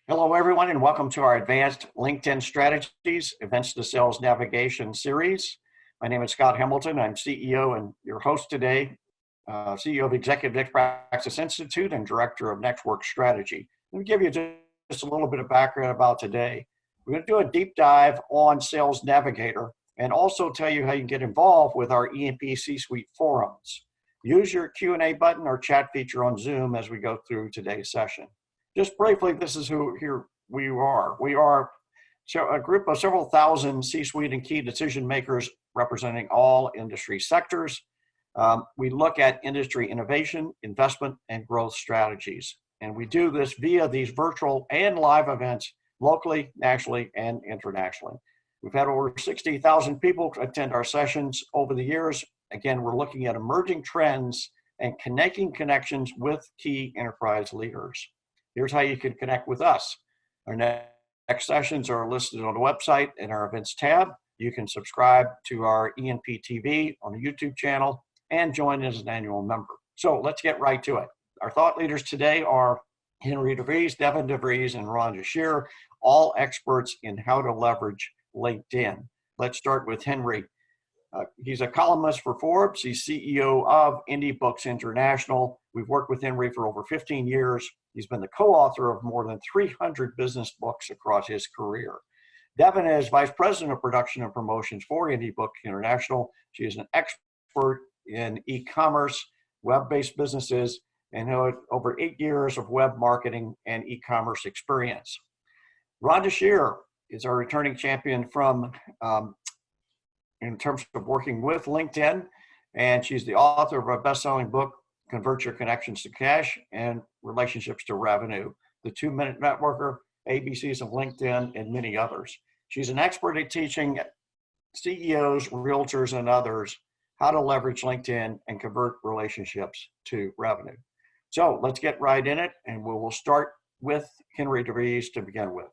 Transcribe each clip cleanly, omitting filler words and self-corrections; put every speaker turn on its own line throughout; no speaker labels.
Hello, everyone, and welcome to our Advanced LinkedIn Strategies Events to Sales Navigation series. My name is Scott Hamilton. I'm CEO and your host today, CEO of Executive Next Practice Institute and Director of Network Strategy. Let me give you just a little bit of background about today. We're going to do a deep dive on Sales Navigator and also tell you how you can get involved with our E&P C-Suite forums. Use your Q&A button or chat feature on Zoom as we go through today's session. Just briefly, this is who here we are. We are a group of several thousand C-suite and key decision makers representing all industry sectors. We look at industry innovation, investment, and growth strategies. And we do this via these virtual and live events locally, nationally, and internationally. We've had over 60,000 people attend our sessions over the years. Again, we're looking at emerging trends and connecting connections with key enterprise leaders. Here's how you can connect with us. Our next sessions are listed on the website in our events tab. You can subscribe to our E&P TV on the YouTube channel and join as an annual member. So let's get right to it. Our thought leaders today are Henry DeVries, Devin DeVries, and Rhonda Shearer, all experts in how to leverage LinkedIn. Let's start with Henry. He's a columnist for Forbes. He's CEO of Indie Books International. We've worked with Henry for over 15 years. He's been the co-author of more than 300 business books across his career. Devin is Vice President of Production and Promotions for Indie Books International. She is an expert in e-commerce, web-based businesses, and had over 8 years of web marketing and e-commerce experience. Rhonda Shearer is our returning champion from in terms of working with LinkedIn, and she's the author of a best-selling book, Convert Your Connections to Cash and Relationships to Revenue, The 2-Minute Networker, ABCs of LinkedIn, and many others. She's an expert at teaching CEOs, realtors, and others how to leverage LinkedIn and convert relationships to revenue. So let's get right in it, and we'll start with Henry DeVries to begin with.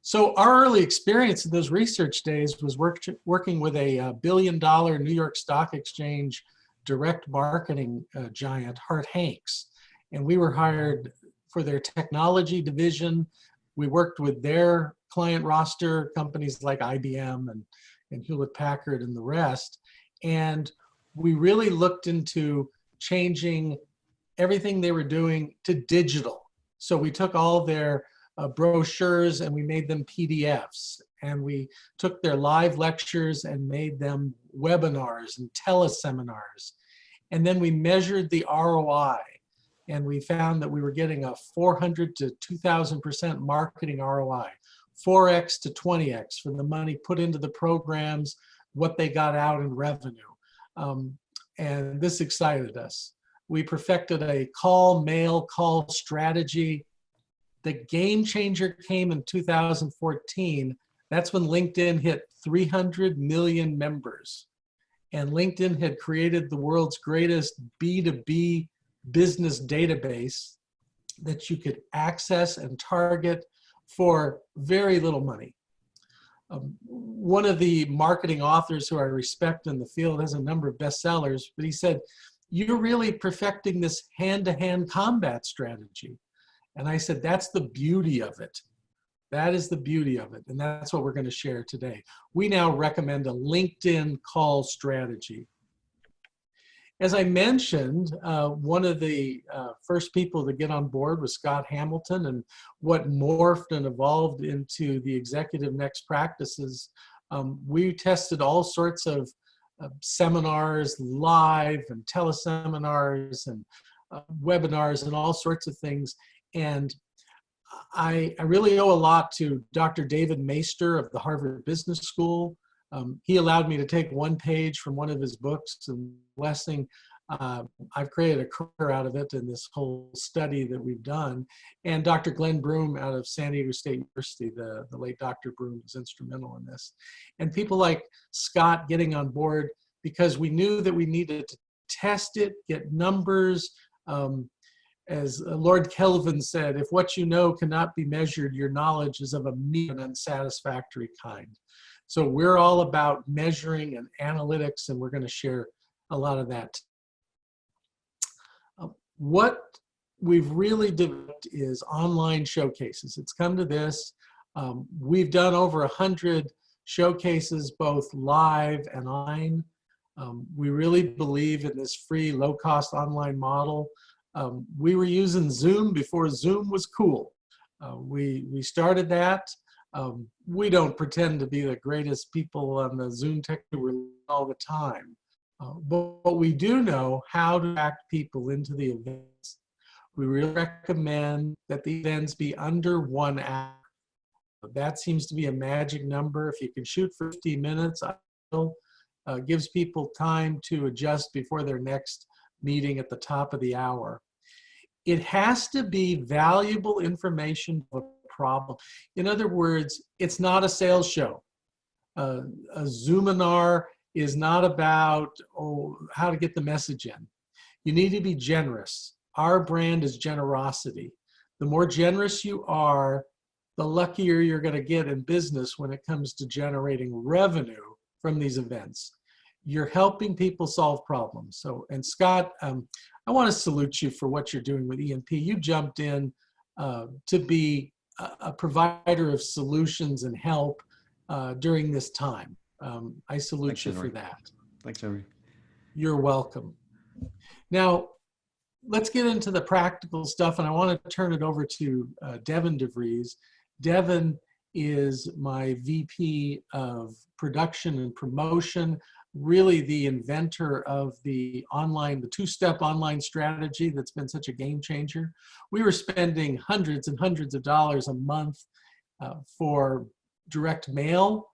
So our early experience in those research days was working with a $1 billion New York Stock Exchange direct marketing giant, Hart Hanks. And we were hired for their technology division. We worked with their client roster, companies like IBM and Hewlett Packard and the rest. And we really looked into changing everything they were doing to digital. So we took all their brochures and we made them PDFs, and we took their live lectures and made them webinars and teleseminars. And then we measured the ROI, and we found that we were getting a 400 to 2,000% marketing ROI, 4x to 20x for the money put into the programs, what they got out in revenue. And this excited us. We perfected a mail call strategy. The game changer came in 2014. That's when LinkedIn hit 300 million members. And LinkedIn had created the world's greatest B2B business database that you could access and target for very little money. One of the marketing authors who I respect in the field has a number of bestsellers, but he said, "You're really perfecting this hand-to-hand combat strategy." And I said, that's the beauty of it. That is the beauty of it. And that's what we're going to share today. We now recommend a LinkedIn call strategy. As I mentioned, one of the first people to get on board was Scott Hamilton, and what morphed and evolved into the Executive Next Practices. We tested all sorts of seminars live and teleseminars and webinars and all sorts of things. And I really owe a lot to Dr. David Maister of the Harvard Business School. He allowed me to take one page from one of his books, and blessing, I've created a career out of it in this whole study that we've done. And Dr. Glenn Broom out of San Diego State University, the late Dr. Broom was instrumental in this. And people like Scott getting on board because we knew that we needed to test it, get numbers. As Lord Kelvin said, if what you know cannot be measured, your knowledge is of a mean and unsatisfactory kind. So we're all about measuring and analytics, and we're going to share a lot of that. What we've really developed is online showcases. It's come to this. We've done over 100 showcases, both live and online. We really believe in this free, low-cost online model. We were using Zoom before Zoom was cool. We started that. We don't pretend to be the greatest people on the Zoom tech all the time. But we do know how to attract people into the events. We really recommend that the events be under 1 hour. That seems to be a magic number. If you can shoot for 50 minutes, gives people time to adjust before their next meeting at the top of the hour. It has to be valuable information of a problem. In other words, it's not a sales show. A Zoominar is not about how to get the message in. You need to be generous. Our brand is generosity. The more generous you are, the luckier you're going to get in business when it comes to generating revenue from these events. You're helping people solve problems. So, and Scott, I want to salute you for what you're doing with E&P. You jumped in to be a provider of solutions and help during this time. I salute you for that.
Thanks, Henry.
You're welcome. Now, let's get into the practical stuff, and I want to turn it over to Devin DeVries. Devin is my VP of production and promotion, really the inventor of the two-step online strategy that's been such a game changer. We were spending hundreds and hundreds of dollars a month for direct mail.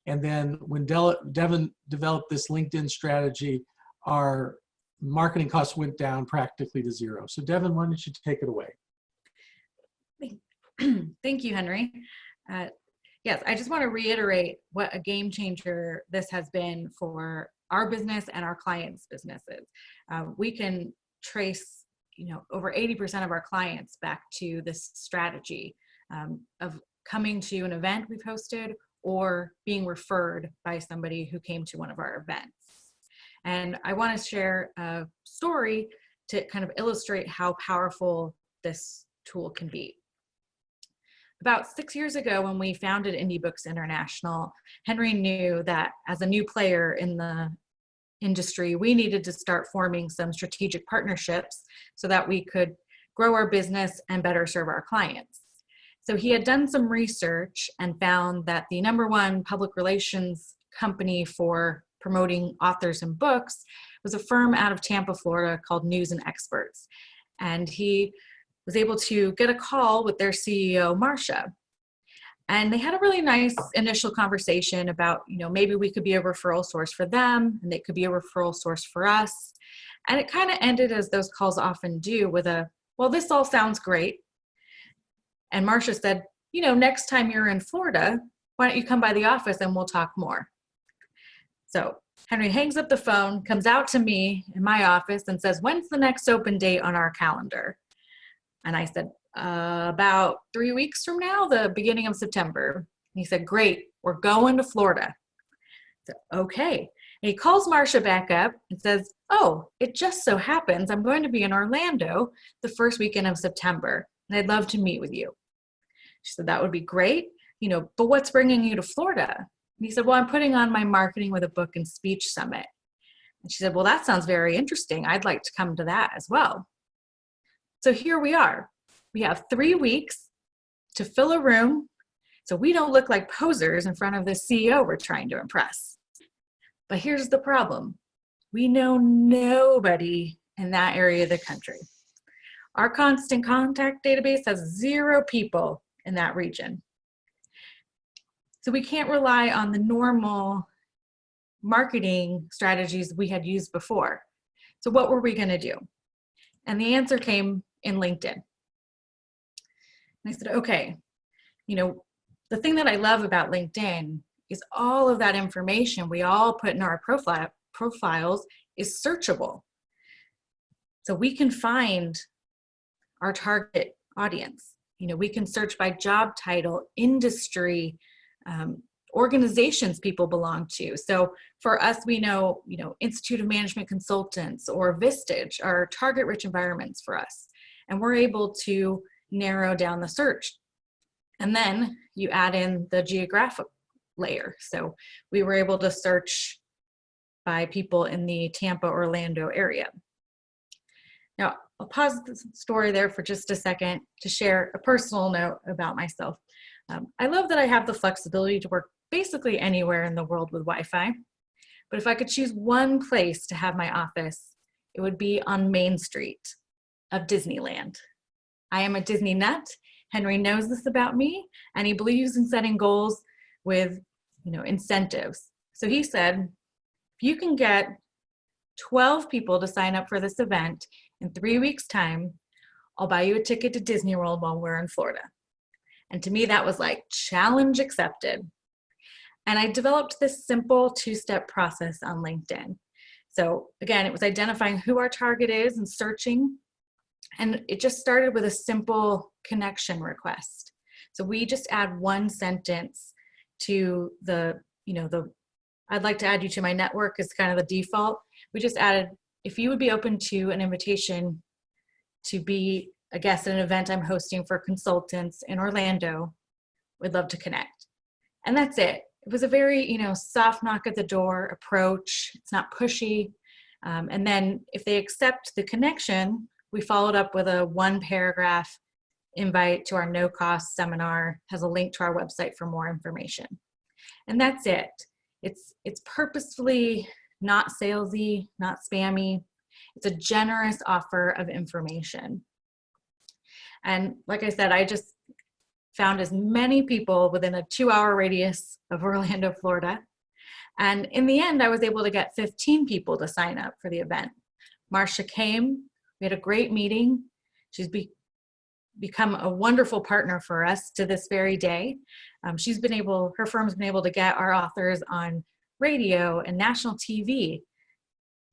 And then when Devin developed this LinkedIn strategy, our marketing costs went down practically to zero. So Devin, why don't you take it away?
Thank you, Henry. Yes, I just want to reiterate what a game changer this has been for our business and our clients' businesses. We can trace, over 80% of our clients back to this strategy of coming to an event we've hosted or being referred by somebody who came to one of our events. And I want to share a story to kind of illustrate how powerful this tool can be. About 6 years ago, when we founded Indie Books International, Henry knew that as a new player in the industry, we needed to start forming some strategic partnerships so that we could grow our business and better serve our clients. So he had done some research and found that the #1 public relations company for promoting authors and books was a firm out of Tampa, Florida called News and Experts. And he was able to get a call with their CEO, Marcia. And they had a really nice initial conversation about, maybe we could be a referral source for them and they could be a referral source for us. And it kind of ended, as those calls often do, with well, this all sounds great. And Marcia said, next time you're in Florida, why don't you come by the office and we'll talk more. So Henry hangs up the phone, comes out to me in my office and says, when's the next open date on our calendar? And I said, about 3 weeks from now, the beginning of September. And he said, great, we're going to Florida. I said, okay. And he calls Marcia back up and says, oh, it just so happens I'm going to be in Orlando the first weekend of September, and I'd love to meet with you. She said, that would be great, but what's bringing you to Florida? And he said, well, I'm putting on my Marketing with a Book and Speech Summit. And she said, well, that sounds very interesting. I'd like to come to that as well. So here we are. We have 3 weeks to fill a room so we don't look like posers in front of the CEO we're trying to impress. But here's the problem. We know nobody in that area of the country. Our constant contact database has 0 people in that region. So we can't rely on the normal marketing strategies we had used before. So what were we going to do? And the answer came in LinkedIn. And I said, okay, the thing that I love about LinkedIn is all of that information we all put in our profiles is searchable. So we can find our target audience. We can search by job title, industry, organizations people belong to. So for us, we know, Institute of Management Consultants or Vistage are target-rich environments for us. and we're able to narrow down the search. And then you add in the geographic layer. So we were able to search by people in the Tampa, Orlando area. Now, I'll pause the story there for just a second to share a personal note about myself. I love that I have the flexibility to work basically anywhere in the world with Wi-Fi. But if I could choose one place to have my office, it would be on Main Street of Disneyland. I am a Disney nut. Henry knows this about me, and he believes in setting goals with, incentives. So he said, if you can get 12 people to sign up for this event in 3 weeks' time, I'll buy you a ticket to Disney World while we're in Florida. And to me, that was like challenge accepted. And I developed this simple 2-step process on LinkedIn. So again, it was identifying who our target is and searching. And it just started with a simple connection request. So we just add one sentence to the I'd like to add you to my network is kind of the default. We just added, if you would be open to an invitation to be a guest at an event I'm hosting for consultants in Orlando, we'd love to connect. And that's it. It was a very, soft knock at the door approach. It's not pushy. And then if they accept the connection, we followed up with a 1-paragraph invite to our no-cost seminar, has a link to our website for more information. And that's it. It's purposefully not salesy, not spammy. It's a generous offer of information. And like I said, I just found as many people within a 2-hour radius of Orlando, Florida. And in the end, I was able to get 15 people to sign up for the event. Marcia came, we had a great meeting. She's become a wonderful partner for us to this very day. Her firm's been able to get our authors on radio and national TV.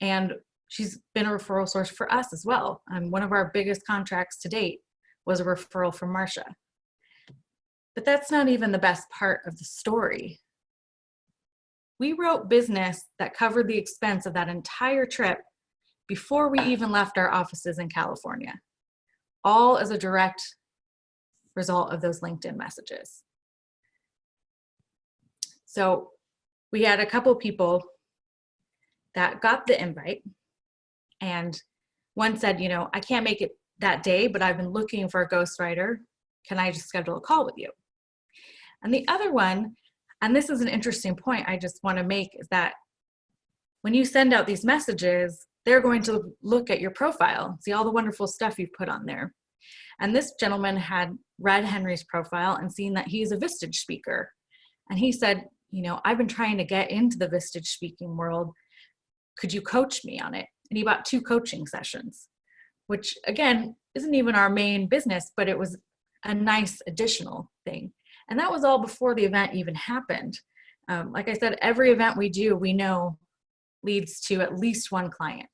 And she's been a referral source for us as well. One of our biggest contracts to date was a referral from Marcia. But that's not even the best part of the story. We wrote business that covered the expense of that entire trip before we even left our offices in California, all as a direct result of those LinkedIn messages. So we had a couple people that got the invite, and one said, I can't make it that day, but I've been looking for a ghostwriter. Can I just schedule a call with you? And the other one, and this is an interesting point I just want to make, is that when you send out these messages, they're going to look at your profile, see all the wonderful stuff you've put on there. And this gentleman had read Henry's profile and seen that he's a Vistage speaker. And he said, I've been trying to get into the Vistage speaking world. Could you coach me on it? And he bought 2 coaching sessions, which again, isn't even our main business, but it was a nice additional thing. And that was all before the event even happened. Like I said, every event we do, we know leads to at least one client.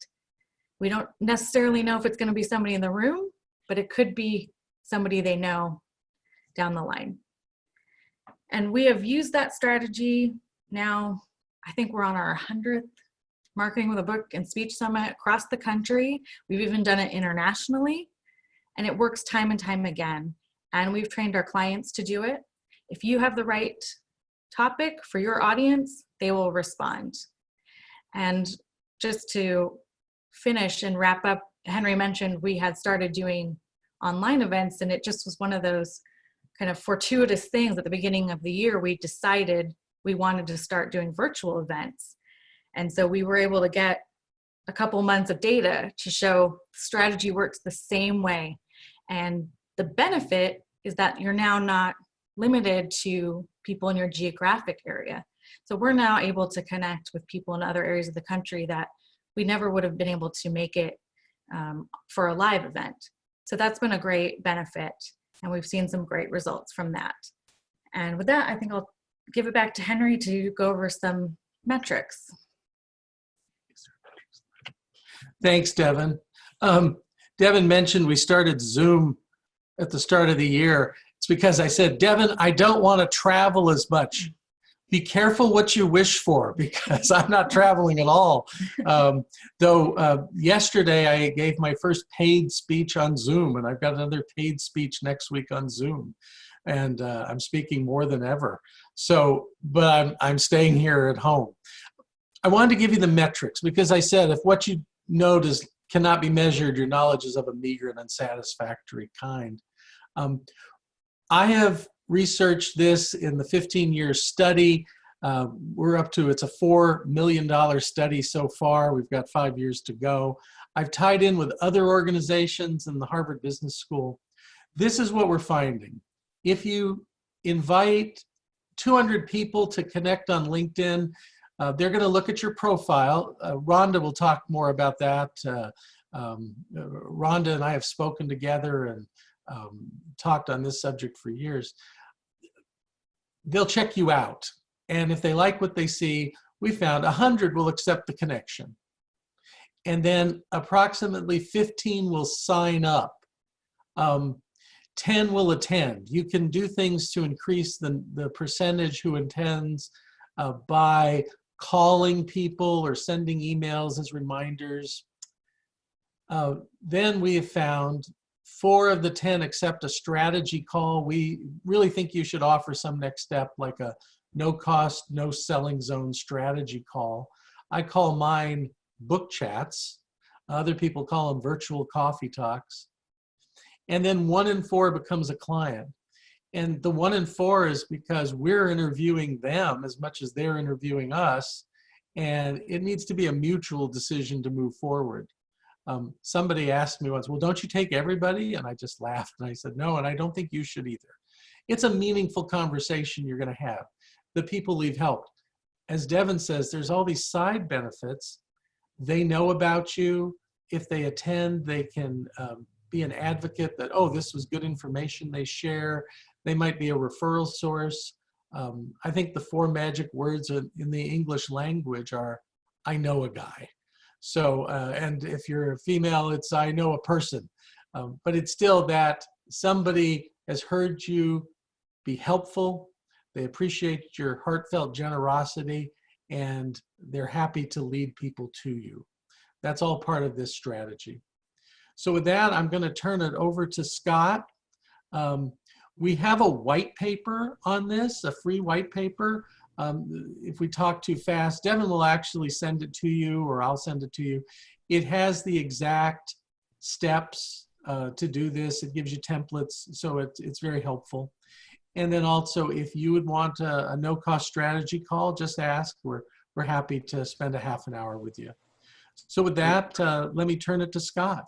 We don't necessarily know if it's going to be somebody in the room, but it could be somebody they know down the line. And we have used that strategy now. I think we're on our 100th Marketing with a Book and Speech Summit across the country. We've even done it internationally, and it works time and time again. And we've trained our clients to do it. If you have the right topic for your audience, they will respond. And just to finish and wrap up, Henry mentioned we had started doing online events, and it just was one of those kind of fortuitous things. At the beginning of the year, we decided we wanted to start doing virtual events. And so we were able to get a couple months of data to show strategy works the same way. And the benefit is that you're now not limited to people in your geographic area. So we're now able to connect with people in other areas of the country that we never would have been able to make it for a live event. So that's been a great benefit, and we've seen some great results from that. And with that, I think I'll give it back to Henry to go over some metrics.
Thanks, Devin. Devin mentioned we started Zoom at the start of the year. It's because I said, Devin, I don't want to travel as much. Be careful what you wish for, because I'm not traveling at all. Though yesterday I gave my first paid speech on Zoom, and I've got another paid speech next week on Zoom. And I'm speaking more than ever. So, but I'm staying here at home. I wanted to give you the metrics, because I said if what you know cannot be measured, your knowledge is of a meager and unsatisfactory kind. I have researched this in the 15-year study. We're up to, it's a $4 million study so far. We've got 5 years to go. I've tied in with other organizations in the Harvard Business School. This is what we're finding. If you invite 200 people to connect on LinkedIn, they're going to look at your profile. Rhonda will talk more about that. Rhonda and I have spoken together and talked on this subject for years. They'll check you out. And if they like what they see, we found 100 will accept the connection. And then approximately 15 will sign up. 10 will attend. You can do things to increase the percentage who attends by calling people or sending emails as reminders. Then we have found 4 of the 10 accept a strategy call. We really think you should offer some next step, like a no cost, no selling zone strategy call. I call mine book chats. Other people call them virtual coffee talks. And then 1 in 4 becomes a client. And the 1 in 4 is because we're interviewing them as much as they're interviewing us. And it needs to be a mutual decision to move forward. Somebody asked me once, well, don't you take everybody? And I just laughed and I said, no, and I don't think you should either. It's a meaningful conversation you're going to have. The people we've helped. As Devin says, there's all these side benefits. They know about you. If they attend, they can be an advocate that, oh, this was good information they share. They might be a referral source. I think the 4 magic words in the English language are, I know a guy. So, and if you're a female, it's I know a person. But it's still that somebody has heard you be helpful. They appreciate your heartfelt generosity, and they're happy to lead people to you. That's all part of this strategy. So with that, I'm going to turn it over to Scott. We have a white paper on this, a free white paper. If we talk too fast, Devin will actually send it to you, or I'll send it to you. It has the exact steps to do this. It gives you templates, so it's very helpful. And then also, if you would want a no-cost strategy call, just ask. We're happy to spend a half an hour with you. So with that, let me turn it to Scott.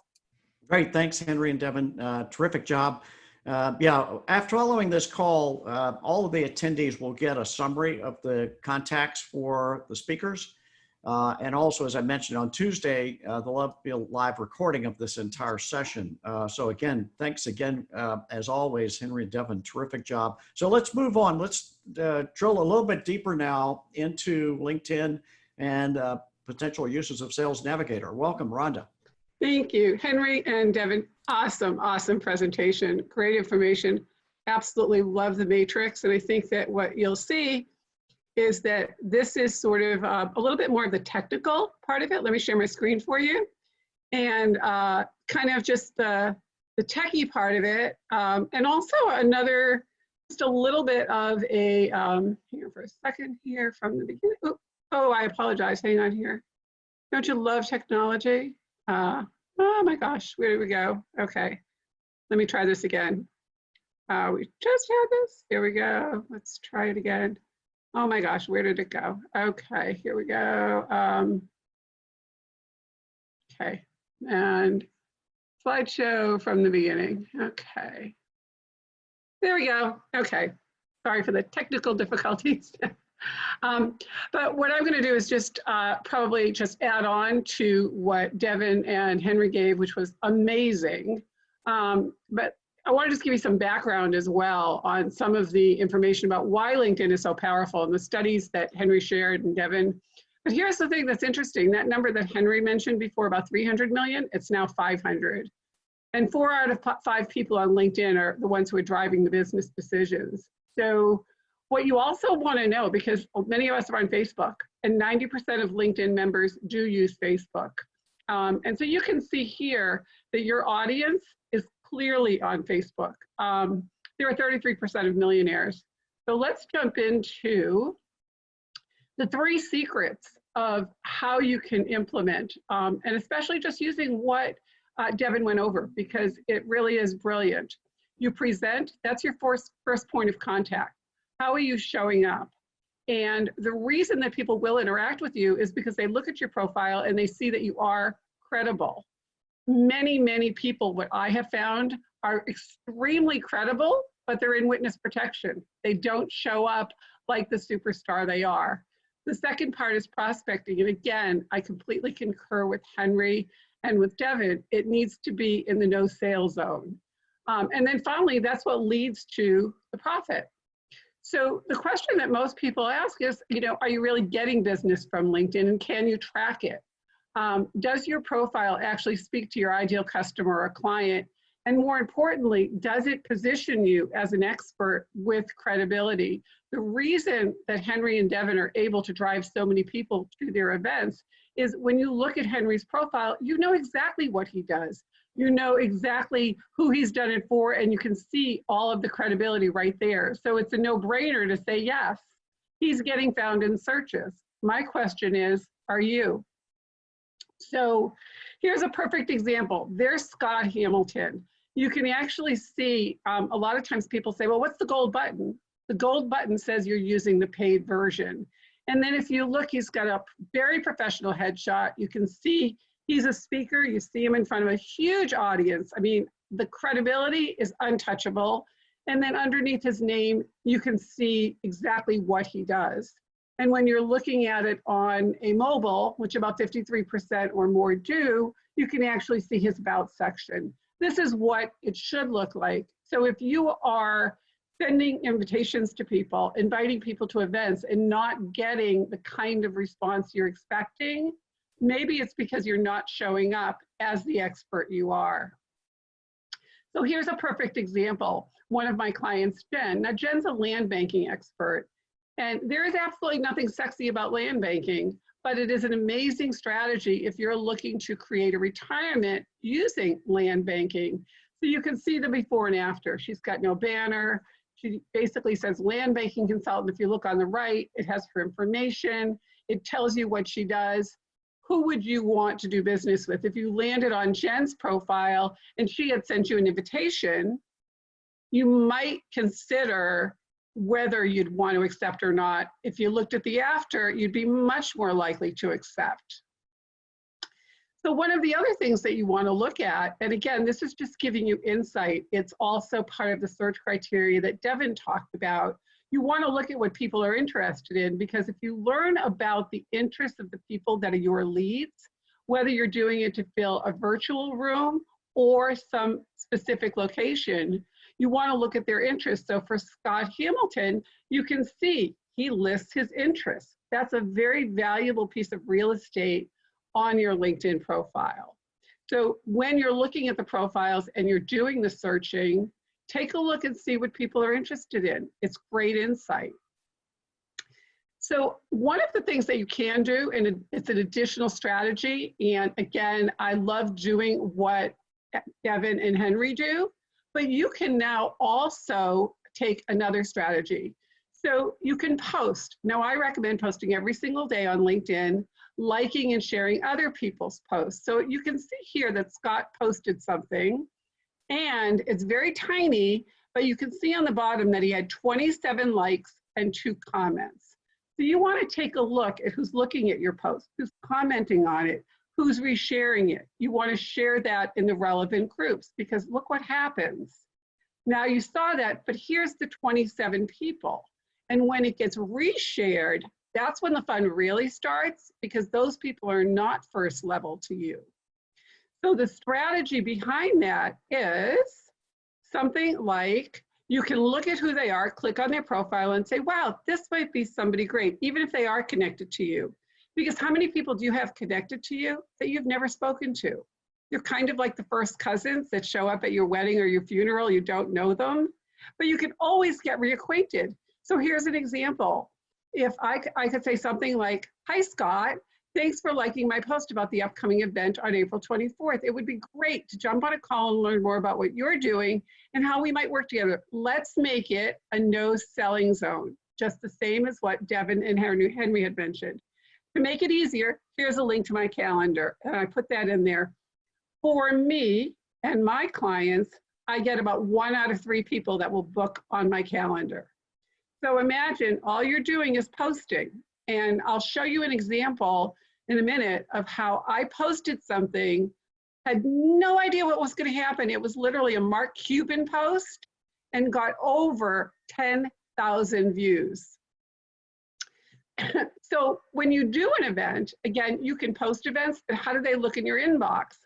Great, thanks, Henry and Devin. Terrific job. Yeah, after following this call, all of the attendees will get a summary of the contacts for the speakers. And also, as I mentioned on Tuesday, there'll be a live recording of this entire session. So again, thanks again, as always, Henry and Devin, terrific job. So let's move on. Let's drill a little bit deeper now into LinkedIn and potential uses of Sales Navigator. Welcome, Rhonda.
Thank you, Henry and Devin. Awesome presentation. Great information. Absolutely love the matrix. And I think that what you'll see is that this is sort of a little bit more of the technical part of it. Let me share my screen for you. And kind of just the techie part of it. And also just a little bit of a, here for a second here from the beginning. Oh, I apologize, hang on here. Don't you love technology? Oh my gosh, where did we go? Okay, let me try this again. We just had this, here we go. Let's try it again. Oh my gosh, where did it go? Okay, here we go. Okay, and slideshow from the beginning. Okay, there we go. Okay, sorry for the technical difficulties. But what I'm going to do is just probably just add on to what Devin and Henry gave, which was amazing. But I want to just give you some background as well on some of the information about why LinkedIn is so powerful and the studies that Henry shared and Devin. But here's the thing that's interesting. That number that Henry mentioned before, about 300 million, it's now 500. And 4 out of 5 people on LinkedIn are the ones who are driving the business decisions. So What you also want to know, because many of us are on Facebook, and 90% of LinkedIn members do use Facebook. And so you can see here that your audience is clearly on Facebook. There are 33% of millionaires. So let's jump into the 3 secrets of how you can implement, and especially just using what Devin went over, because it really is brilliant. You present, that's your first point of contact. How are you showing up? And the reason that people will interact with you is because they look at your profile and they see that you are credible. Many, many people, what I have found, are extremely credible, but they're in witness protection. They don't show up like the superstar they are. The second part is prospecting. And again, I completely concur with Henry and with Devin. It needs to be in the no sale zone. And then finally, that's what leads to the profit. So the question that most people ask is, are you really getting business from LinkedIn, and can you track it? Does your profile actually speak to your ideal customer or client? And more importantly, does it position you as an expert with credibility? The reason that Henry and Devin are able to drive so many people to their events is when you look at Henry's profile, you know exactly what he does. You know exactly who he's done it for, and you can see all of the credibility right there. So it's a no-brainer to say, yes, he's getting found in searches. My question is, are you? So here's a perfect example. There's Scott Hamilton. You can actually see, a lot of times people say, well, what's the gold button? The gold button says you're using the paid version. And then if you look, he's got a very professional headshot. You can see he's a speaker. You see him in front of a huge audience. I mean, the credibility is untouchable. And then underneath his name, you can see exactly what he does. And when you're looking at it on a mobile, which about 53% or more do, you can actually see his about section. This is what it should look like. So if you are sending invitations to people, inviting people to events, and not getting the kind of response you're expecting, maybe it's because you're not showing up as the expert you are. So here's a perfect example. One of my clients, Jen. Now, Jen's a land banking expert, and there is absolutely nothing sexy about land banking, but it is an amazing strategy if you're looking to create a retirement using land banking. So you can see the before and after. She's got no banner. She basically says land banking consultant. If you look on the right, it has her information. It tells you what she does. Who would you want to do business with? If you landed on Jen's profile and she had sent you an invitation, you might consider whether you'd want to accept or not. If you looked at the after, you'd be much more likely to accept. So one of the other things that you want to look at, and again, this is just giving you insight, it's also part of the search criteria that Devin talked about. You want to look at what people are interested in, because if you learn about the interests of the people that are your leads, whether you're doing it to fill a virtual room or some specific location, you want to look at their interests. So for Scott Hamilton, you can see he lists his interests. That's a very valuable piece of real estate on your LinkedIn profile. So when you're looking at the profiles and you're doing the searching, take a look and see what people are interested in. It's great insight. So one of the things that you can do, and it's an additional strategy, and again, I love doing what Devin and Henry do, but you can now also take another strategy. So you can post. Now, I recommend posting every single day on LinkedIn, liking and sharing other people's posts. So you can see here that Scott posted something, and it's very tiny, but you can see on the bottom that he had 27 likes and 2 comments. So you want to take a look at who's looking at your post, who's commenting on it, who's resharing it. You want to share that in the relevant groups, because look what happens. Now you saw that, but here's the 27 people. And when it gets reshared, that's when the fun really starts, because those people are not first level to you. So the strategy behind that is something like, you can look at who they are, click on their profile and say, wow, this might be somebody great, even if they are connected to you. Because how many people do you have connected to you that you've never spoken to? You're kind of like the first cousins that show up at your wedding or your funeral, you don't know them, but you can always get reacquainted. So here's an example. If I could say something like, "Hi, Scott. Thanks for liking my post about the upcoming event on April 24th. It would be great to jump on a call and learn more about what you're doing and how we might work together. Let's make it a no selling zone," just the same as what Devin and Henry had mentioned. To make it easier, here's a link to my calendar, and I put that in there. For me and my clients, I get about 1 out of 3 people that will book on my calendar. So imagine all you're doing is posting. And I'll show you an example in a minute of how I posted something, had no idea what was going to happen. It was literally a Mark Cuban post and got over 10,000 views. So when you do an event, again, you can post events, but how do they look in your inbox?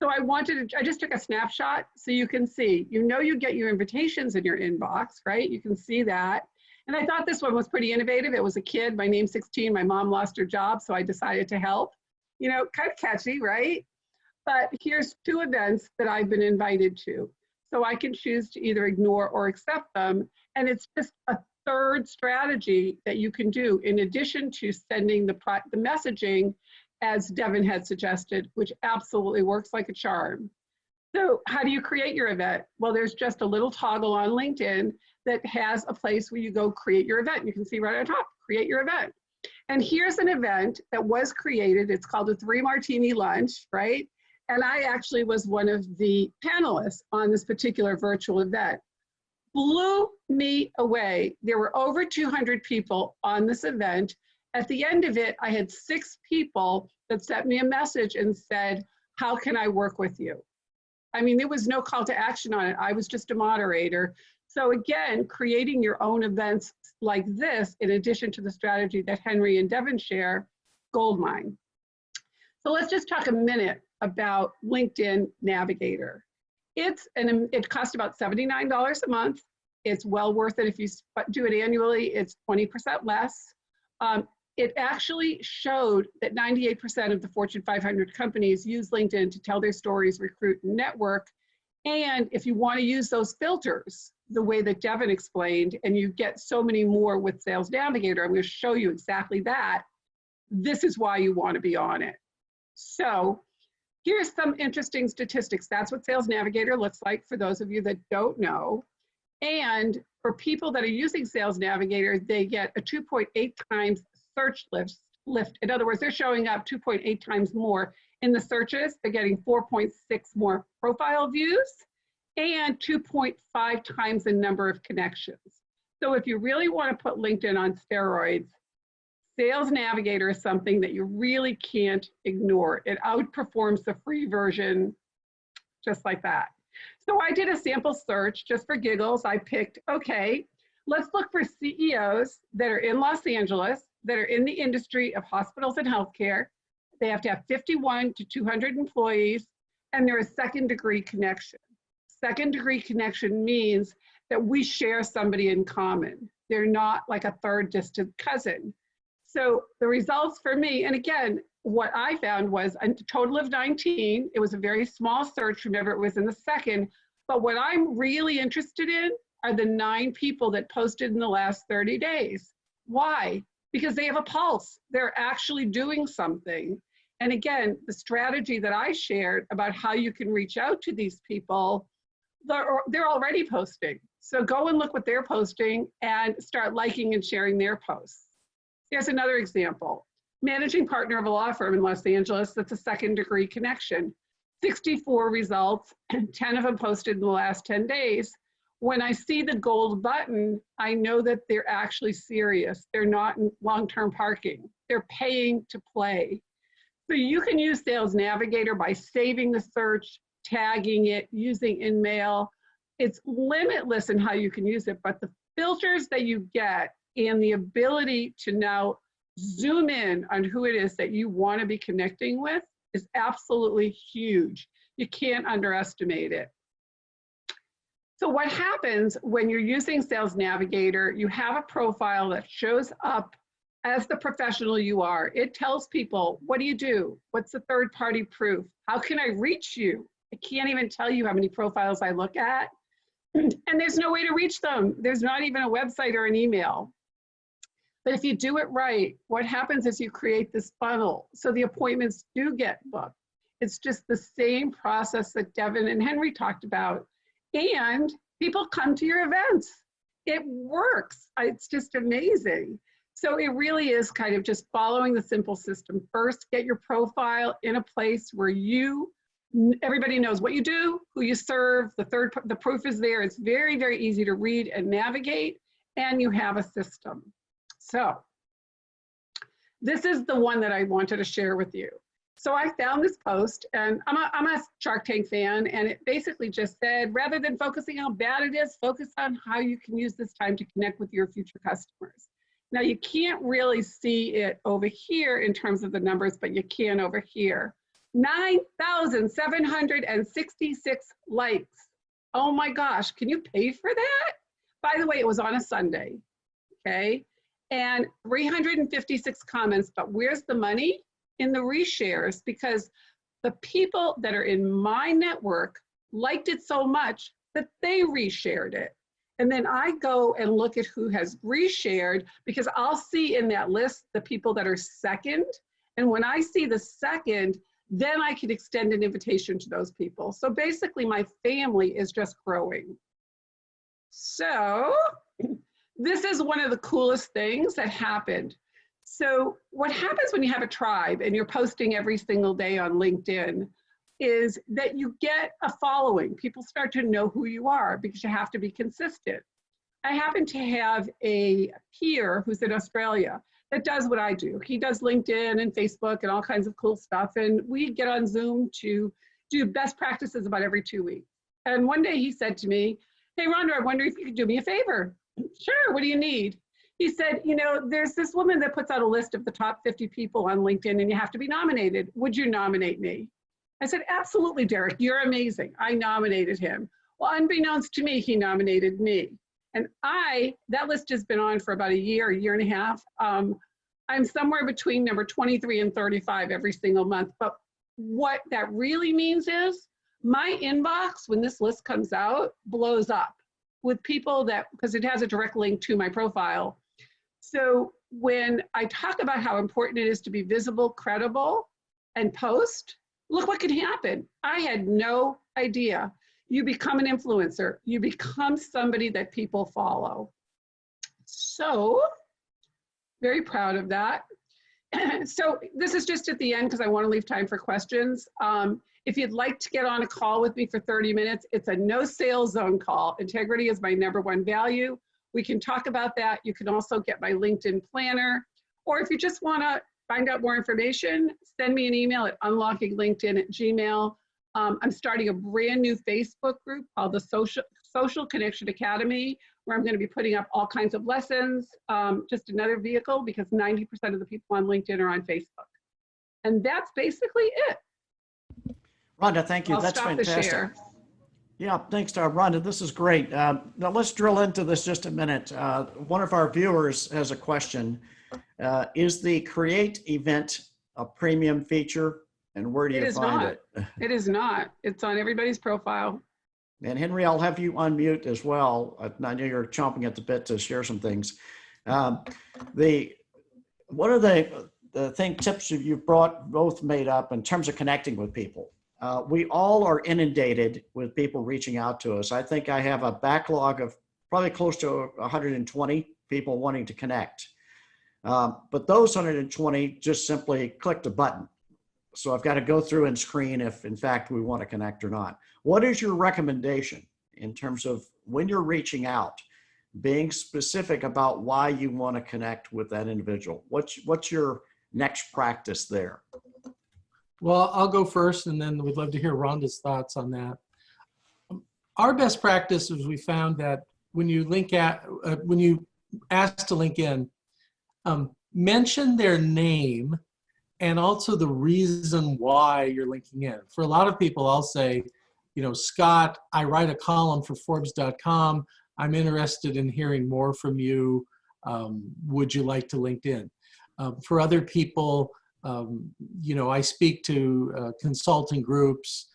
So I just took a snapshot so you can see, you get your invitations in your inbox, right? You can see that. And I thought this one was pretty innovative. It was a kid, my name's 16, my mom lost her job, so I decided to help. Kind of catchy, right? But here's 2 events that I've been invited to. So I can choose to either ignore or accept them. And it's just a third strategy that you can do in addition to sending the messaging, as Devin had suggested, which absolutely works like a charm. So how do you create your event? Well, there's just a little toggle on LinkedIn that has a place where you go create your event. You can see right on top, create your event. And here's an event that was created. It's called a 3 Martini Lunch, right? And I actually was one of the panelists on this particular virtual event. Blew me away. There were over 200 people on this event. At the end of it, I had 6 people that sent me a message and said, "How can I work with you?" I mean, there was no call to action on it. I was just a moderator. So again, creating your own events like this, in addition to the strategy that Henry and Devin share, goldmine. So let's just talk a minute about LinkedIn Navigator. It costs about $79 a month. It's well worth it if you do it annually. It's 20% less. It actually showed that 98% of the Fortune 500 companies use LinkedIn to tell their stories, recruit, and network. And if you want to use those filters the way that Devin explained, and you get so many more with Sales Navigator, I'm going to show you exactly that. This is why you want to be on it. So here's some interesting statistics. That's what Sales Navigator looks like for those of you that don't know. And for people that are using Sales Navigator, they get a 2.8 times search lift. In other words, they're showing up 2.8 times more in the searches. They're getting 4.6 more profile views and 2.5 times the number of connections. So if you really want to put LinkedIn on steroids, Sales Navigator is something that you really can't ignore. It outperforms the free version just like that. So I did a sample search just for giggles. I picked, okay, let's look for CEOs that are in Los Angeles, that are in the industry of hospitals and healthcare. They have to have 51 to 200 employees, and they're a second-degree connection. Second-degree connection means that we share somebody in common. They're not like a third distant cousin. So the results for me, and again, what I found was a total of 19. It was a very small search. Remember, it was in the second. But what I'm really interested in are the 9 people that posted in the last 30 days. Why? Because they have a pulse. They're actually doing something. And again, the strategy that I shared about how you can reach out to these people, they're already posting. So go and look what they're posting and start liking and sharing their posts. Here's another example. Managing partner of a law firm in Los Angeles, that's a second-degree connection. 64 results, 10 of them posted in the last 10 days. When I see the gold button, I know that they're actually serious. They're not in long-term parking. They're paying to play. So you can use Sales Navigator by saving the search, tagging it, using InMail. It's limitless in how you can use it, but the filters that you get and the ability to now zoom in on who it is that you want to be connecting with is absolutely huge. You can't underestimate it. So what happens when you're using Sales Navigator, you have a profile that shows up as the professional you are. It tells people, what do you do? What's the third-party proof? How can I reach you? I can't even tell you how many profiles I look at. And there's no way to reach them. There's not even a website or an email. But if you do it right, what happens is you create this funnel. So the appointments do get booked. It's just the same process that Devin and Henry talked about. And people come to your events. It works. It's just amazing. So it really is kind of just following the simple system. First, get your profile in a place where everybody knows what you do, who you serve, the proof is there. It's very, very easy to read and navigate, and you have a system. So this is the one that I wanted to share with you. So I found this post, and I'm a Shark Tank fan, and it basically just said, rather than focusing on how bad it is, focus on how you can use this time to connect with your future customers. Now you can't really see it over here in terms of the numbers, but you can over here. 9,766 likes. Oh my gosh, can you pay for that? By the way, it was on a Sunday, okay? And 356 comments, but where's the money? In the reshares, because the people that are in my network liked it so much that they reshared it. And then I go and look at who has reshared, because I'll see in that list the people that are second. And when I see the second, then I can extend an invitation to those people. So basically my family is just growing. So this is one of the coolest things that happened. So what happens when you have a tribe and you're posting every single day on LinkedIn is that you get a following. People start to know who you are because you have to be consistent. I happen to have a peer who's in Australia that does what I do. He does LinkedIn and Facebook and all kinds of cool stuff. And we get on Zoom to do best practices about every 2 weeks. And one day he said to me, hey, Rhonda, I wonder if you could do me a favor. Sure, what do you need? He said, you know, there's this woman that puts out a list of the top 50 people on LinkedIn and you have to be nominated. Would you nominate me? I said, absolutely, Derek, you're amazing. I nominated him. Well, unbeknownst to me, he nominated me. And that list has been on for about a year and a half. I'm somewhere between number 23 and 35 every single month. But what that really means is my inbox, when this list comes out, blows up with people because it has a direct link to my profile. So when I talk about how important it is to be visible, credible, and post, look what can happen. I had no idea. You become an influencer. You become somebody that people follow. So, very proud of that. So this is just at the end because I want to leave time for questions. If you'd like to get on a call with me for 30 minutes, it's a no sales zone call. Integrity is my @1 value. We can talk about that. You can also get my LinkedIn planner. Or if you just want to find out more information, send me an email at unlockinglинkedin@gmail.com. I'm starting a brand new Facebook group called the Social Connection Academy, where I'm going to be putting up all kinds of lessons, just another vehicle, because 90% of the people on LinkedIn are on Facebook. And that's basically it.
Rhonda, thank you.
I'll
That's
stop the
fantastic.
share.
Yeah, thanks, Rhonda. This is great. Now let's drill into this just a minute. One of our viewers has a question. Is the create event a premium feature, and where do you find it?
It is not. It's on everybody's profile.
And Henry, I'll have you unmute as well. I know you're chomping at the bit to share some things. One of the tips you've both made up in terms of connecting with people. We all are inundated with people reaching out to us. I think I have a backlog of probably close to 120 people wanting to connect. But those 120 just simply clicked a button. So I've got to go through and screen if in fact we want to connect or not. What is your recommendation in terms of when you're reaching out, being specific about why you want to connect with that individual? What's your next practice there?
Well, I'll go first, and then we'd love to hear Rhonda's thoughts on that. Our best practice is we found that when you when you ask to link in, mention their name and also the reason why you're linking in. For a lot of people, I'll say, you know, Scott, I write a column for Forbes.com. I'm interested in hearing more from you. Would you like to link in? For other people, you know, I speak to consulting groups.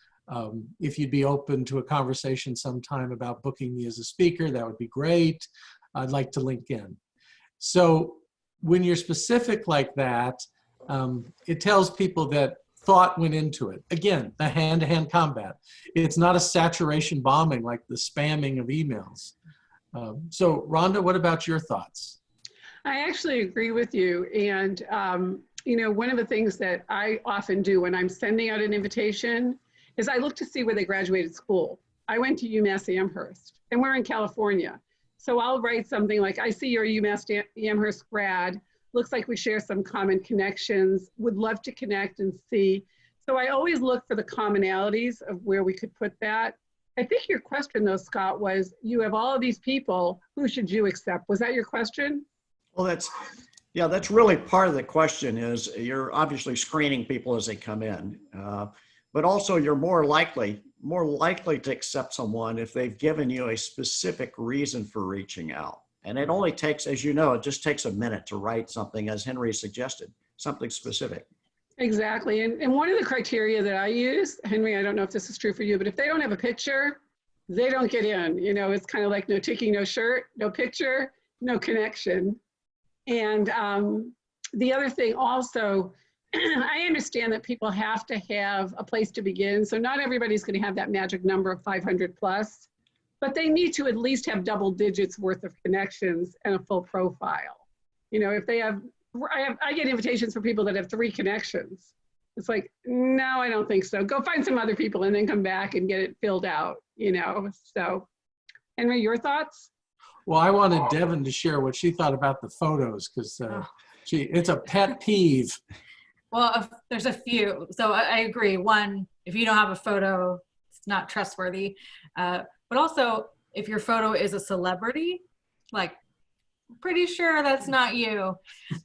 If you'd be open to a conversation sometime about booking me as a speaker, that would be great. I'd like to link in. So when you're specific like that, it tells people that thought went into it. Again, the hand-to-hand combat. It's not a saturation bombing like the spamming of emails. So Rhonda, what about your thoughts?
I actually agree with you. And, you know, one of the things that I often do when I'm sending out an invitation is I look to see where they graduated school. I went to UMass Amherst, and we're in California. So I'll write something like, I see you're a UMass Amherst grad. Looks like we share some common connections. Would love to connect and see. So I always look for the commonalities of where we could put that. I think your question though, Scott, was you have all of these people, who should you accept? Was that your question?
Well, that's really part of the question is you're obviously screening people as they come in, but also you're more likely to accept someone if they've given you a specific reason for reaching out. And it only takes, as you know, it just takes a minute to write something, as Henry suggested, something specific.
Exactly. And one of the criteria that I use, Henry, I don't know if this is true for you, but if they don't have a picture, they don't get in. You know, it's kind of like no tiki, no shirt, no picture, no connection. And the other thing also, I understand that people have to have a place to begin. So not everybody's going to have that magic number of 500 plus, but they need to at least have double digits worth of connections and a full profile. You know, if they have, I get invitations for people that have 3 connections. It's like, no, I don't think so. Go find some other people and then come back and get it filled out, you know? So, Henry, your thoughts?
Well, I wanted Devin to share what she thought about the photos because it's a pet peeve.
Well, there's a few. So I agree. One, if you don't have a photo, it's not trustworthy. But also, if your photo is a celebrity, like, pretty sure that's not you.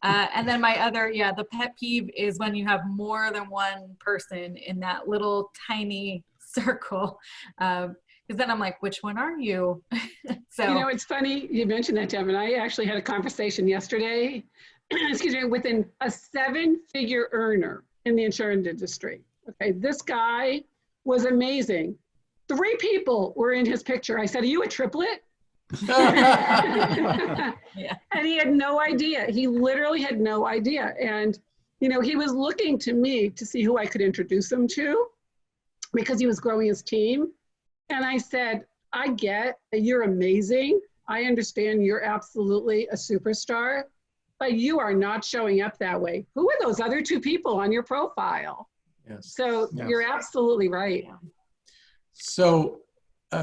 And then my other, the pet peeve is when you have more than one person in that little tiny circle. Because then I'm like, which one are you? So,
you know, it's funny you mentioned that, Devin. I actually had a conversation yesterday, excuse me, with a 7-figure earner in the insurance industry. Okay, this guy was amazing. 3 people were in his picture. I said, are you a triplet?
yeah.
And he had no idea. He literally had no idea. And, you know, he was looking to me to see who I could introduce him to because he was growing his team. And I said, I get that you're amazing. I understand you're absolutely a superstar, but you are not showing up that way. Who are those other 2 people on your profile?
Yes.
So
Yes.
You're absolutely right.
So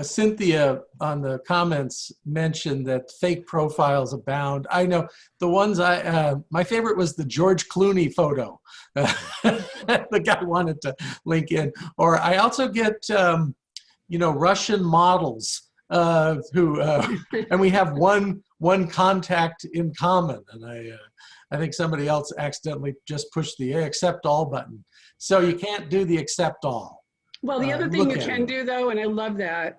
Cynthia on the comments mentioned that fake profiles abound. I know the ones my favorite was the George Clooney photo. The guy wanted to link in. Or I also get, you know, Russian models who, and we have one contact in common. And I think somebody else accidentally just pushed the accept all button. So you can't do the accept all.
Well, the other thing you can do though, and I love that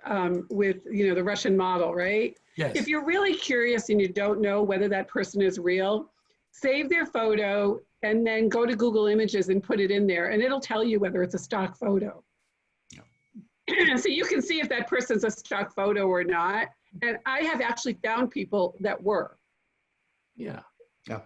with, you know, the Russian model, right?
Yes.
If you're really curious and you don't know whether that person is real, save their photo and then go to Google Images and put it in there and it'll tell you whether it's a stock photo. Yeah. So you can see if that person's a stock photo or not. And I have actually found people that were.
Yeah.
Yeah.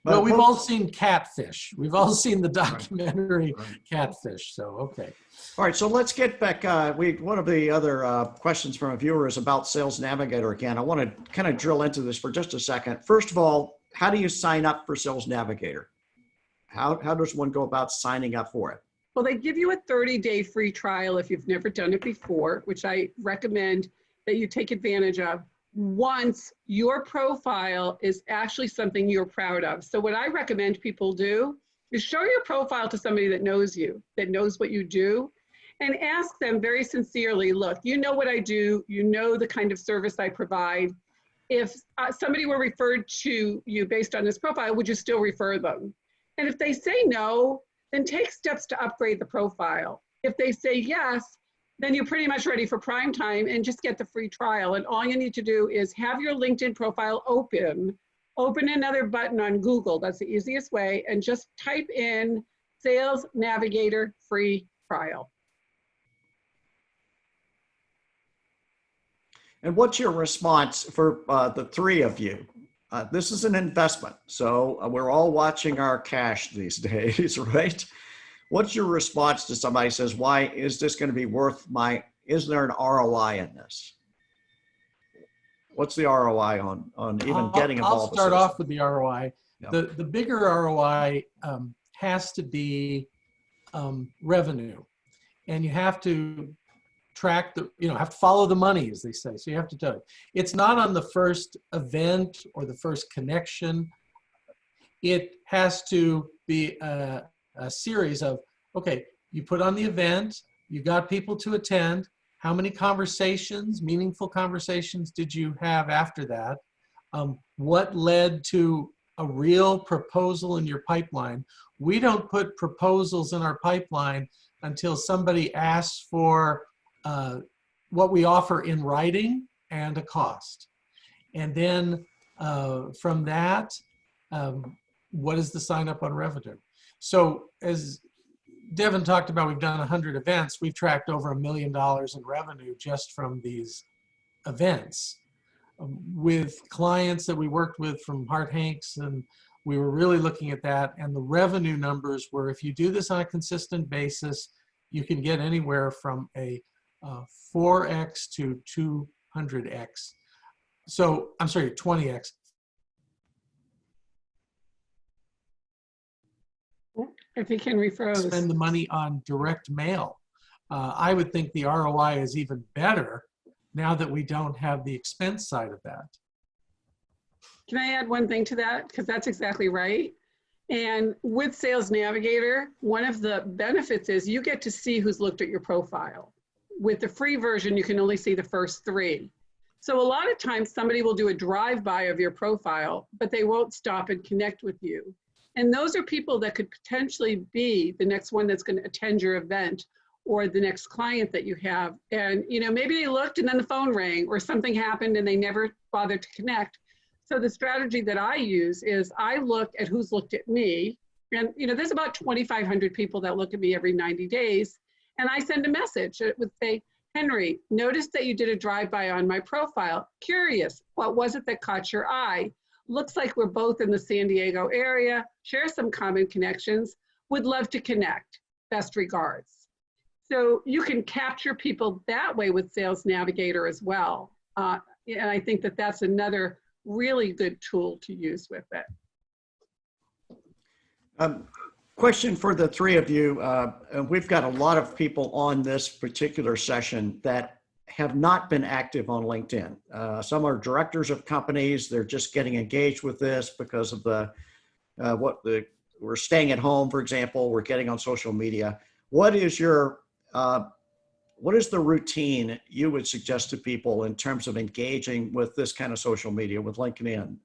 Well, we've all seen Catfish. We've all seen the documentary Catfish. So, okay.
All right, so let's get back. One of the other questions from a viewer is about Sales Navigator again. I want to kind of drill into this for just a second. First of all, how do you sign up for Sales Navigator? How does one go about signing up for it?
Well, they give you a 30-day free trial if you've never done it before, which I recommend that you take advantage of once your profile is actually something you're proud of. So what I recommend people do is show your profile to somebody that knows you, that knows what you do, and ask them very sincerely, look, you know what I do, you know the kind of service I provide. If somebody were referred to you based on this profile, would you still refer them? And if they say no, then take steps to upgrade the profile. If they say yes, then you're pretty much ready for prime time and just get the free trial. And all you need to do is have your LinkedIn profile open another button on Google. That's the easiest way. And just type in Sales Navigator free trial.
And what's your response for the three of you? This is an investment, so we're all watching our cash these days, right? What's your response to somebody says, why is this going to be worth is there an ROI in this? What's the ROI on even getting involved?
I'll start off with the ROI.
Yeah.
The bigger ROI has to be revenue, and you have to track have to follow the money, as they say. So you have to tell it. It's not on the first event or the first connection. It has to be a series of, okay, you put on the event, you got people to attend. How many conversations, meaningful conversations did you have after that? What led to a real proposal in your pipeline? We don't put proposals in our pipeline until somebody asks for what we offer in writing and a cost. And then from that, what is the sign up on revenue? So as Devin talked about, we've done 100 events. We've tracked over $1 million in revenue just from these events. With clients that we worked with from Hart Hanks, and we were really looking at that, and the revenue numbers were, if you do this on a consistent basis, you can get anywhere from a 4x to 200x. So, I'm sorry, 20x.
I think Henry froze.
Spend the money on direct mail. I would think the ROI is even better now that we don't have the expense side of that.
Can I add one thing to that? Because that's exactly right. And with Sales Navigator, one of the benefits is you get to see who's looked at your profile. With the free version, you can only see the first 3. So a lot of times somebody will do a drive-by of your profile, but they won't stop and connect with you. And those are people that could potentially be the next one that's going to attend your event or the next client that you have. And, maybe they looked and then the phone rang or something happened and they never bothered to connect. So the strategy that I use is I look at who's looked at me. And, there's about 2,500 people that look at me every 90 days. And I send a message. It would say, Henry, noticed that you did a drive-by on my profile. Curious, what was it that caught your eye? Looks like we're both in the San Diego area, share some common connections, would love to connect. Best regards. So you can capture people that way with Sales Navigator as well. And I think that that's another really good tool to use with it.
Question for the three of you. We've got a lot of people on this particular session that have not been active on LinkedIn. Some are directors of companies. They're just getting engaged with this because of we're staying at home, for example, we're getting on social media. What is the routine you would suggest to people in terms of engaging with this kind of social media, with LinkedIn?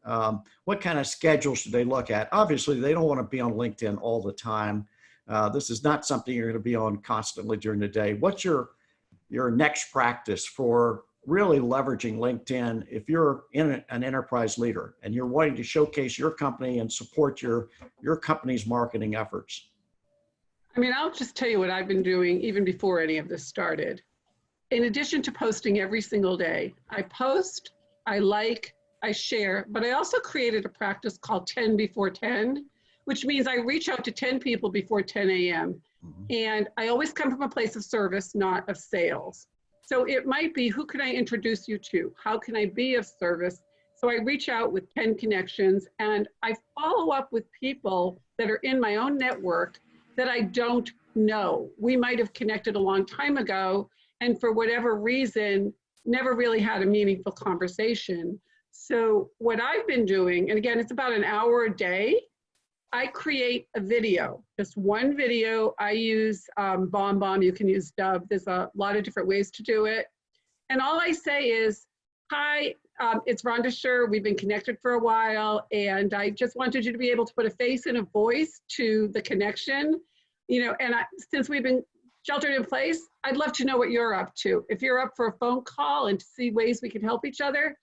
What kind of schedules should they look at? Obviously, they don't want to be on LinkedIn all the time. This is not something you're going to be on constantly during the day. What's your next practice for really leveraging LinkedIn if you're an enterprise leader and you're wanting to showcase your company and support your company's marketing efforts?
I mean, I'll just tell you what I've been doing even before any of this started. In addition to posting every single day, I post, I like, I share, but I also created a practice called 10 before 10, which means I reach out to 10 people before 10 a.m. And I always come from a place of service, not of sales. So it might be, who can I introduce you to? How can I be of service? So I reach out with 10 connections and I follow up with people that are in my own network that I don't know. We might have connected a long time ago and for whatever reason, never really had a meaningful conversation. So what I've been doing, and again, it's about an hour a day, I create a video, just one video. I use BombBomb, you can use Dub. There's a lot of different ways to do it. And all I say is, hi, it's Rhonda Scher. We've been connected for a while, and I just wanted you to be able to put a face and a voice to the connection. And since we've been sheltered in place, I'd love to know what you're up to. If you're up for a phone call and to see ways we can help each other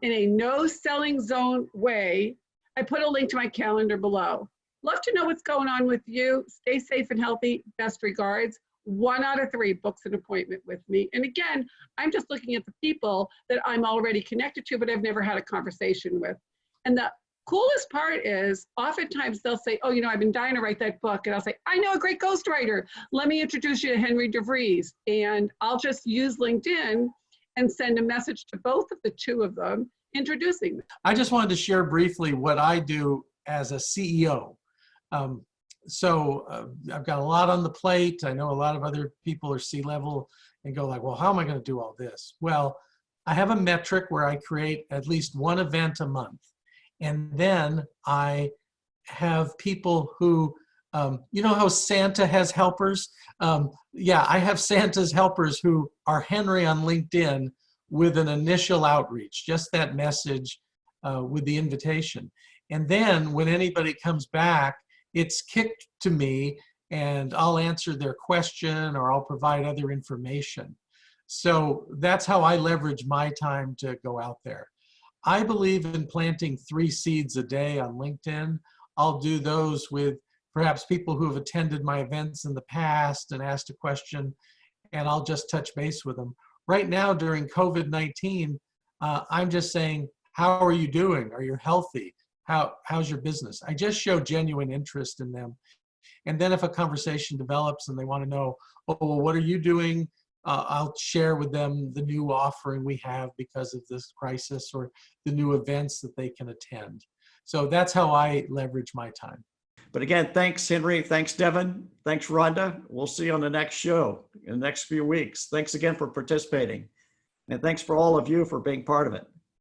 in a no selling zone way, I put a link to my calendar below. Love to know what's going on with you. Stay safe and healthy. Best regards. 1 out of 3 books an appointment with me. And again, I'm just looking at the people that I'm already connected to, but I've never had a conversation with. And the coolest part is oftentimes they'll say, oh, I've been dying to write that book. And I'll say, I know a great ghostwriter. Let me introduce you to Henry DeVries. And I'll just use LinkedIn and send a message to both of the two of them, introducing them.
I just wanted to share briefly what I do as a CEO. I've got a lot on the plate. I know a lot of other people are C-level and go like, well, how am I going to do all this? Well, I have a metric where I create at least one event a month. And then I have people who, you know how Santa has helpers? I have Santa's helpers who are Henry on LinkedIn with an initial outreach, just that message with the invitation. And then when anybody comes back, it's kicked to me and I'll answer their question or I'll provide other information. So that's how I leverage my time to go out there. I believe in planting 3 seeds a day on LinkedIn. I'll do those with perhaps people who have attended my events in the past and asked a question, and I'll just touch base with them. Right now during COVID-19, I'm just saying, how are you doing? Are you healthy? How's your business? I just show genuine interest in them. And then if a conversation develops and they want to know, oh, well, what are you doing? I'll share with them the new offering we have because of this crisis or the new events that they can attend. So that's how I leverage my time.
But again, thanks, Henry. Thanks, Devin. Thanks, Rhonda. We'll see you on the next show in the next few weeks. Thanks again for participating. And thanks for all of you for being part of it.